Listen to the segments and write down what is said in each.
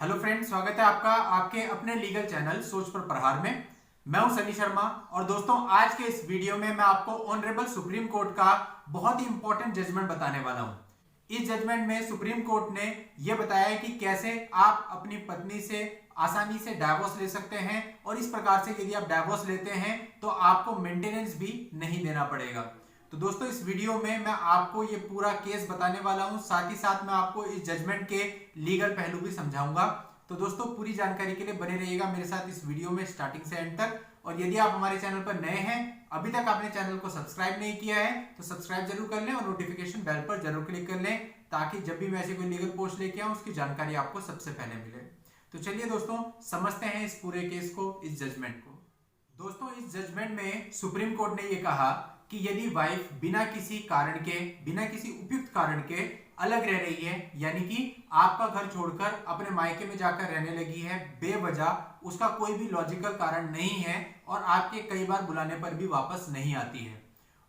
Hello friends, स्वागत है आपका आपके अपने लीगल चैनल सोच पर प्रहार में। मैं हूं सनी शर्मा और दोस्तों आज के इस वीडियो में मैं आपको ऑनरेबल सुप्रीम कोर्ट का बहुत ही इंपॉर्टेंट जजमेंट बताने वाला हूं। इस जजमेंट में सुप्रीम कोर्ट ने यह बताया है कि कैसे आप अपनी पत्नी से आसानी से डाइवोर्स ले सकते हैं और इस प्रकार से यदि आप डाइवोर्स लेते हैं तो आपको मेंटेनेंस भी नहीं देना पड़ेगा। तो दोस्तों इस वीडियो में मैं आपको ये पूरा केस बताने वाला हूं, साथ ही साथ मैं आपको इस जजमेंट के लीगल पहलू भी समझाऊंगा। तो दोस्तों पूरी जानकारी के लिए बने रहिएगा मेरे साथ इस वीडियो में स्टार्टिंग से एंड तक। और यदि आप हमारे चैनल पर नए हैं, अभी तक आपने चैनल को सब्सक्राइब नहीं किया है तो सब्सक्राइब जरूर कर लें और नोटिफिकेशन बेल पर जरूर क्लिक कर लें ताकि जब भी मैं ऐसी कोई लीगल पोस्ट लेके आऊं उसकी जानकारी आपको सबसे पहले मिले। तो चलिए दोस्तों समझते हैं इस पूरे केस को, इस जजमेंट को। दोस्तों इस जजमेंट में सुप्रीम कोर्ट ने यह कहा कि यदि वाइफ बिना किसी कारण के, बिना किसी उपयुक्त कारण के अलग रह रही है, यानी कि आपका घर छोड़कर अपने मायके में जाकर रहने लगी है बेवजह, उसका कोई भी लॉजिकल कारण नहीं है और आपके कई बार बुलाने पर भी वापस नहीं आती है,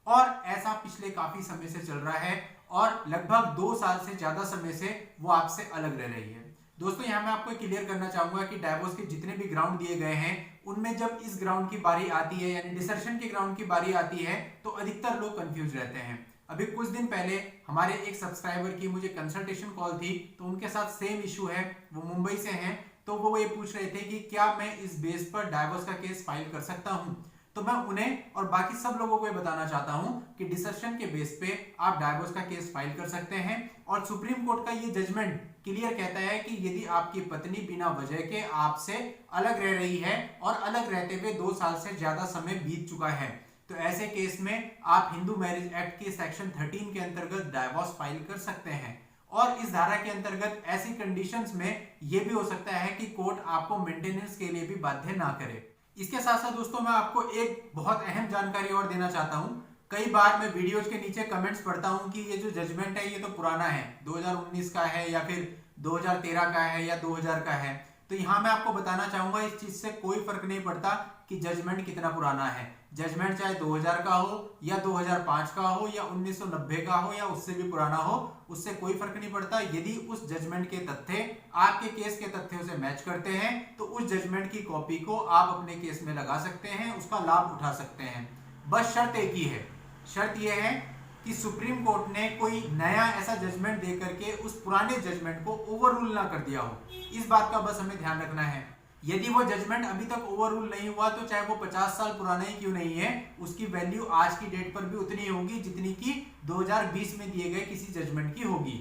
और ऐसा पिछले काफी समय से चल रहा है और लगभग 2 साल से ज्यादा समय से वो आपसे अलग रह रही है। दोस्तों यहां मैं आपको क्लियर करना चाहूंगा कि डाइवोर्स के जितने भी ग्राउंड दिए गए हैं उनमें जब इस ग्राउंड की बारी आती है, यानी डिसर्शन के ग्राउंड की बारी आती है, तो अधिकतर लोग कंफ्यूज रहते हैं। अभी कुछ दिन पहले हमारे एक सब्सक्राइबर की मुझे कंसल्टेशन कॉल थी, तो उनके साथ सेम इशू है, वो मुंबई से हैं, तो वो ये पूछ रहे थे कि क्या मैं इस बेस पर डाइवोर्स का केस फाइल कर सकता हूं। तो मैं उन्हें और बाकी सब लोगों को ये बताना चाहता हूं कि डिसर्शन के बेस पे आप डाइवोर्स का केस फाइल कर सकते हैं और सुप्रीम कोर्ट का ये जजमेंट क्लियर कहता है कि यदि आपकी पत्नी बिना वजह के आपसे अलग रह रही है और अलग रहते हुए 2 साल से ज्यादा समय बीत चुका है, तो ऐसे केस में आप हिंदू मैरिज एक्ट के सेक्शन 13 के अंतर्गत डाइवोर्स फाइल कर सकते हैं। और इस धारा के अंतर्गत ऐसी कंडीशंस में यह भी हो सकता है कि कोर्ट आपको मेंटेनेंस के लिए भी बाध्य ना करे। इसके साथ साथ दोस्तों मैं आपको एक बहुत अहम जानकारी और देना चाहता हूं। कई बार मैं वीडियोज के नीचे कमेंट्स पढ़ता हूं कि ये जो जजमेंट है ये तो पुराना है, 2019 का है या फिर 2013 का है या 2000 का है। तो यहां मैं आपको बताना चाहूंगा इस चीज से कोई फर्क नहीं पड़ता कि जजमेंट कितना पुराना है। जजमेंट चाहे 2000 का हो या 2005 का हो या 1990 का हो या उससे भी पुराना हो, उससे कोई फर्क नहीं पड़ता। यदि उस जजमेंट के तथ्य आपके केस के तथ्यों से मैच करते हैं तो उस जजमेंट की कॉपी को आप अपने केस में लगा सकते हैं, उसका लाभ उठा सकते हैं। बस शर्त एक ही है, शर्त यह है कि सुप्रीम कोर्ट ने कोई नया ऐसा जजमेंट देकर के उस पुराने जजमेंट को ओवररूल ना कर दिया हो। इस बात का बस हमें ध्यान रखना है। यदि वो जजमेंट अभी तक ओवररूल नहीं हुआ तो चाहे वो 50 साल पुराना ही क्यों नहीं है, उसकी वैल्यू आज की डेट पर भी उतनी होगी जितनी कि 2020 में दिए गए किसी जजमेंट की होगी।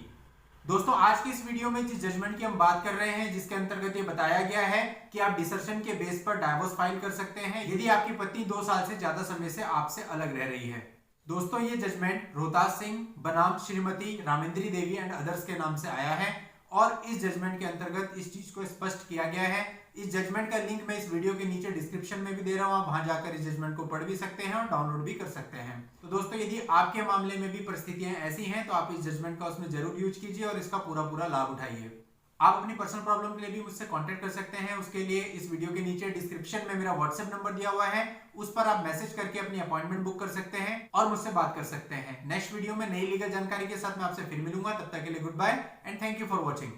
दोस्तों आज की इस वीडियो में जिस जजमेंट की हम बात कर रहे हैं, जिसके अंतर्गत ये बताया गया है कि आप डिसर्शन के बेस पर डाइवोर्स फाइल कर सकते हैं यदि आपकी पत्नी 2 साल से ज्यादा समय से आपसे अलग रह रही है। दोस्तों ये जजमेंट रोहतास सिंह बनाम श्रीमती रामेंद्री देवी एंड अदर्स के नाम से आया है और इस जजमेंट के अंतर्गत इस चीज को स्पष्ट किया गया है। इस जजमेंट का लिंक मैं इस वीडियो के नीचे डिस्क्रिप्शन में भी दे रहा हूं, आप वहां जाकर इस जजमेंट को पढ़ भी सकते हैं और डाउनलोड भी कर सकते हैं। तो दोस्तों यदि आपके मामले में भी परिस्थितियां ऐसी हैं तो आप इस जजमेंट का उसमें जरूर यूज कीजिए और इसका पूरा लाभ उठाइए। आप अपनी पर्सनल प्रॉब्लम के लिए भी मुझसे कांटेक्ट कर सकते हैं। उसके लिए इस वीडियो के नीचे डिस्क्रिप्शन में मेरा व्हाट्सएप नंबर दिया हुआ है, उस पर आप मैसेज करके अपनी अपॉइंटमेंट बुक कर सकते हैं और मुझसे बात कर सकते हैं। नेक्स्ट वीडियो में नई लीगल जानकारी के साथ मैं आपसे फिर मिलूंगा, तब तक के लिए goodbye and thank you for watching.